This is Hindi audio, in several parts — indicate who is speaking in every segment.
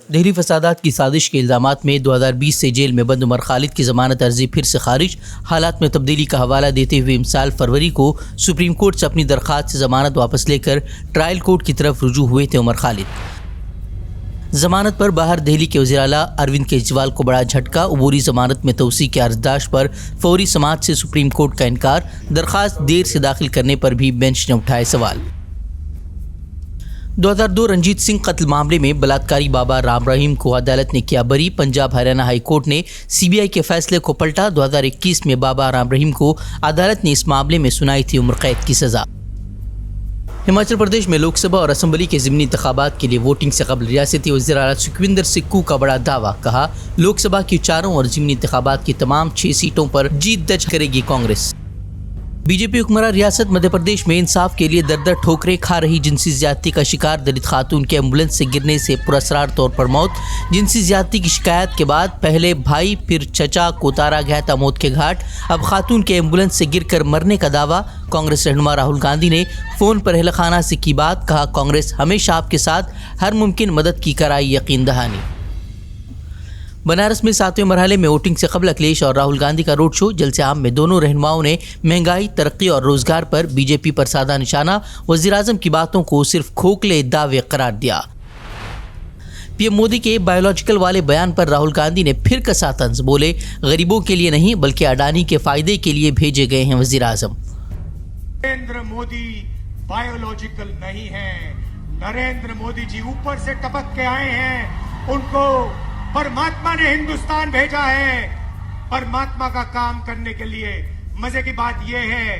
Speaker 1: दिल्ली फसादात की साजिश के इल्ज़ामात में 2020 से जेल में बंद उमर खालिद की ज़मानत अर्जी फिर से खारिज। हालात में तब्दीली का हवाला देते हुए इमसाल फरवरी को सुप्रीम कोर्ट से अपनी दरख्वास्त से ज़मानत वापस लेकर ट्रायल कोर्ट की तरफ रुजू हुए थे उमर खालिद। ज़मानत पर बाहर दिल्ली के वज़ीर आला अरविंद केजरीवाल को बड़ा झटका। अबूरी ज़मानत में तौसी की अर्जदाश्त पर फौरी समाअत से सुप्रीम कोर्ट का इनकार। दरख्वास्त देर से दाखिल करने पर भी बेंच ने उठाए सवाल। 2002 रंजीत सिंह कत्ल मामले में बलात्कारी बाबा राम रहीम को अदालत ने किया बरी। पंजाब हरियाणा हाई कोर्ट ने सीबीआई के फैसले को पलटा। 2021 में बाबा राम रहीम को अदालत ने इस मामले में सुनाई थी उम्र कैद की सजा। हिमाचल प्रदेश में लोकसभा और असम्बली के ज़िमनी इंतखाबात के लिए वोटिंग से कबल रियासती वज़ीर आला सुखविंदर सिक्कू का बड़ा दावा। कहा, लोकसभा की 4 और ज़िमनी इंतखाबात की तमाम 6 सीटों पर जीत दर्ज करेगी कांग्रेस। बीजेपी हुक्मरान रियासत मध्य प्रदेश में इंसाफ के लिए दर ठोकरें खा रही जिनसी ज्यादती का शिकार दलित खातून के एम्बुलेंस से गिरने से पुरअसरार तौर पर मौत। जिनसी ज्यादती की शिकायत के बाद पहले भाई फिर चचा को उतारा गया था मौत के घाट। अब खातून के एम्बुलेंस से गिरकर मरने का दावा। कांग्रेस रहनुमा राहुल गांधी ने फ़ोन पर अहल खाना से की बात। कहा, कांग्रेस हमेशा आपके साथ हर मुमकिन मदद की कराई यकीन दहानी। बनारस में 7वें मरहले में वोटिंग से कबल अखिलेश और राहुल गांधी का रोड शो। जलसे आम में दोनों रहनुमाओं ने महंगाई, तरक्की और रोजगार पर बीजेपी पर साधा निशाना। वज़ीर आज़म की बातों को सिर्फ खोखले दावे करार दिया। पीएम मोदी के बायोलॉजिकल वाले बयान पर राहुल गांधी ने फिर कसा तंज। बोले, गरीबों के लिए नहीं बल्कि अडानी के फायदे के लिए भेजे गए हैं वज़ीर आज़म।
Speaker 2: नरेंद्र मोदी बायोलॉजिकल नहीं है। नरेंद्र मोदी जी ऊपर से टपक के आए हैं। उनको परमात्मा ने हिंदुस्तान भेजा है। परमात्मा का काम करने के लिए मजे की बात यह है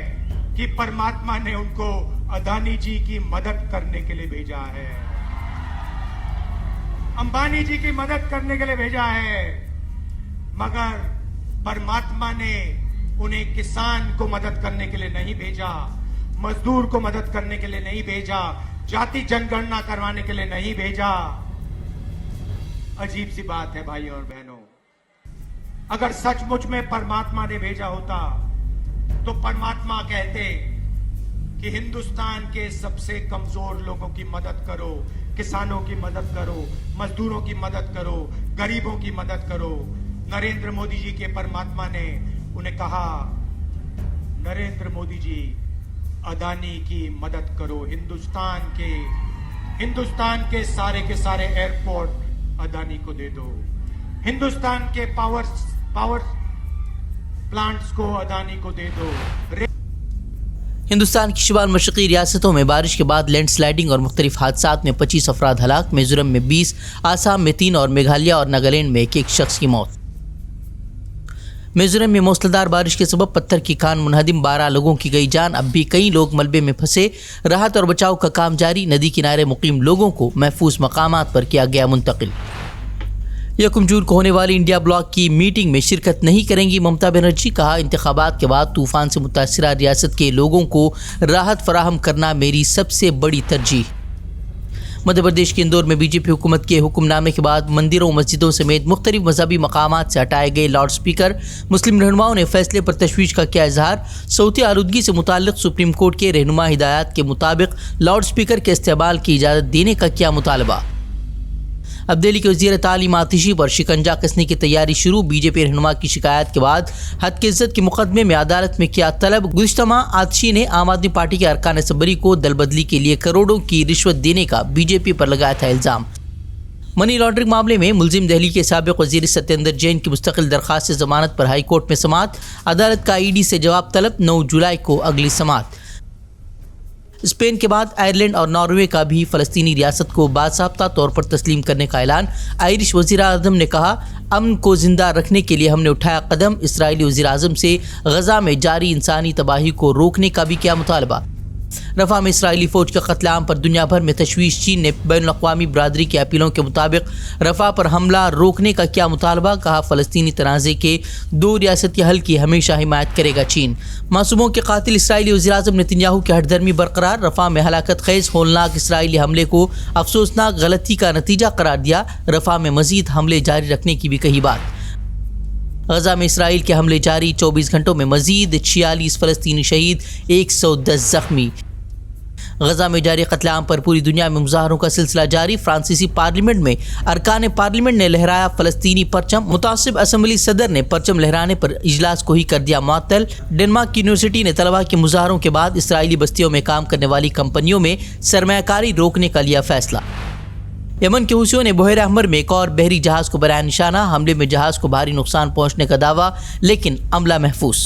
Speaker 2: कि परमात्मा ने उनको अदानी जी की मदद करने के लिए भेजा है, अंबानी जी की मदद करने के लिए भेजा है। मगर परमात्मा ने उन्हें किसान को मदद करने के लिए नहीं भेजा, मजदूर को मदद करने के लिए नहीं भेजा, जाति जनगणना करवाने के लिए नहीं भेजा। अजीब सी बात है भाई और बहनों, अगर सचमुच में परमात्मा ने भेजा होता तो परमात्मा कहते कि हिंदुस्तान के सबसे कमजोर लोगों की मदद करो, किसानों की मदद करो, मजदूरों की मदद करो, गरीबों की मदद करो। नरेंद्र मोदी जी के परमात्मा ने उन्हें कहा, नरेंद्र मोदी जी अदानी की मदद करो। हिंदुस्तान के सारे एयरपोर्ट अदानी को दे दो। हिंदुस्तान के पावर प्लांट्स को अदानी को दे दो।
Speaker 1: हिंदुस्तान की शुमाल मशरक़ी रियासतों में बारिश के बाद लैंडस्लाइडिंग और मुख्तलिफ हादसात में 25 अफराद हलाक। मिजोरम में 20, आसाम में 3 और मेघालय और नागालैंड में एक शख्स की मौत। मिजोरम में मूसलाधार बारिश के सबब पत्थर की खान मुनहदिम, 12 लोगों की गई जान। अब भी कई लोग मलबे में फंसे। राहत और बचाव का काम जारी। नदी किनारे मुकीम लोगों को महफूज मकामात पर किया गया मुंतकिल। 1 जून को होने वाली इंडिया ब्लॉक की मीटिंग में शिरकत नहीं करेंगी ममता बनर्जी। कहा, इंतखाबात के बाद तूफान से मुतासिरा रियासत के लोगों को राहत फराहम करना मेरी सबसे बड़ी तरजीह। मध्य प्रदेश के इंदौर में बीजेपी हुकूमत के हुक्मनामे के बाद मंदिरों, मस्जिदों समेत मुख्तलिफ मजहबी मकामात से हटाए गए लाउड स्पीकर। मुस्लिम रहनुमाओं ने फैसले पर तशवीश का किया इजहार। सौती आलूदगी से मुताल्लिक सुप्रीम कोर्ट के रहनुमा हिदायत के मुताबिक लाउड स्पीकर के इस्तेमाल की इजाज़त देने का किया मुतालबा। अब दिल्ली के वज़ीर तालीम आतिशी पर शिकंजा कसने की तैयारी शुरू। बीजेपी रहनुमा की शिकायत के बाद हद की इज्जत के मुकदमे में अदालत में किया तलब। गुज़िश्ता माह आतिशी ने आम आदमी पार्टी के अरकान असम्बली को दल बदली के लिए करोड़ों की रिश्वत देने का बीजेपी पर लगाया था इल्ज़ाम। मनी लॉन्ड्रिंग मामले में मुलजिम दिल्ली के साबिक़ वज़ीर सत्येंद्र जैन की मुस्तकिल दरख्वास्त से ज़मानत पर हाई कोर्ट में समाअत। अदालत का ईडी से जवाब तलब। 9 जुलाई को अगली समाअत। स्पेन के बाद आयरलैंड और नॉर्वे का भी फ़लस्तीनी रियासत को बाज़ाब्ता तौर पर तस्लीम करने का ऐलान। आयरिश वज़ीर आज़म ने कहा, अमन को जिंदा रखने के लिए हमने उठाया कदम। इसराइली वज़ीर आज़म से गज़ा में जारी इंसानी तबाही को रोकने का भी किया मुतालबा। रफ़ा में इसराइली फ़ौज के कत्लेआम पर दुनिया भर में तशवीश। चीन ने बैनुल-अक़वामी बरादरी की अपीलों के मुताबिक रफ़ा पर हमला रोकने का किया मुतालबा। कहा, फ़लस्तीनी तनाज़े के 2 रियासती हल की हमेशा हिमायत करेगा चीन। मासूमों के कातिल इसराइली वज़ीर-ए-आज़म नेतन्याहू की हठधर्मी बरकरार। रफ़ा में हलाकत खेज़ होलनाक इसराइली हमले को अफसोसनाक गलती का नतीजा करार दिया। रफ़ा में मज़ीद हमले जारी रखने की भी कही बात। गज़ा में इसराइल के हमले जारी। 24 घंटों में मज़ीद 46 फ़लस्तीनी शहीद, 110 ज़ख्मी। गजा में जारी कत्लेआम पर पूरी दुनिया में मुजाहरों का सिलसिला जारी। फ्रांसीसी पार्लियामेंट में अरकान पार्लियामेंट ने लहराया फलस्तीनी परचम। मुतासिब असम्बली सदर ने परचम लहराने पर इजलास को ही कर दिया मुअत्तल। डेनमार्क की यूनिवर्सिटी ने तलबा के मुजाहरों के बाद इसराइली बस्तियों में काम करने वाली कंपनियों में सरमायाकारी रोकने का लिया फैसला। यमन के हुसियों ने बहर अहमर में एक और बहरी जहाज को बनाया निशाना। हमले में जहाज को भारी नुकसान पहुंचने का दावा, लेकिन अमला महफूज।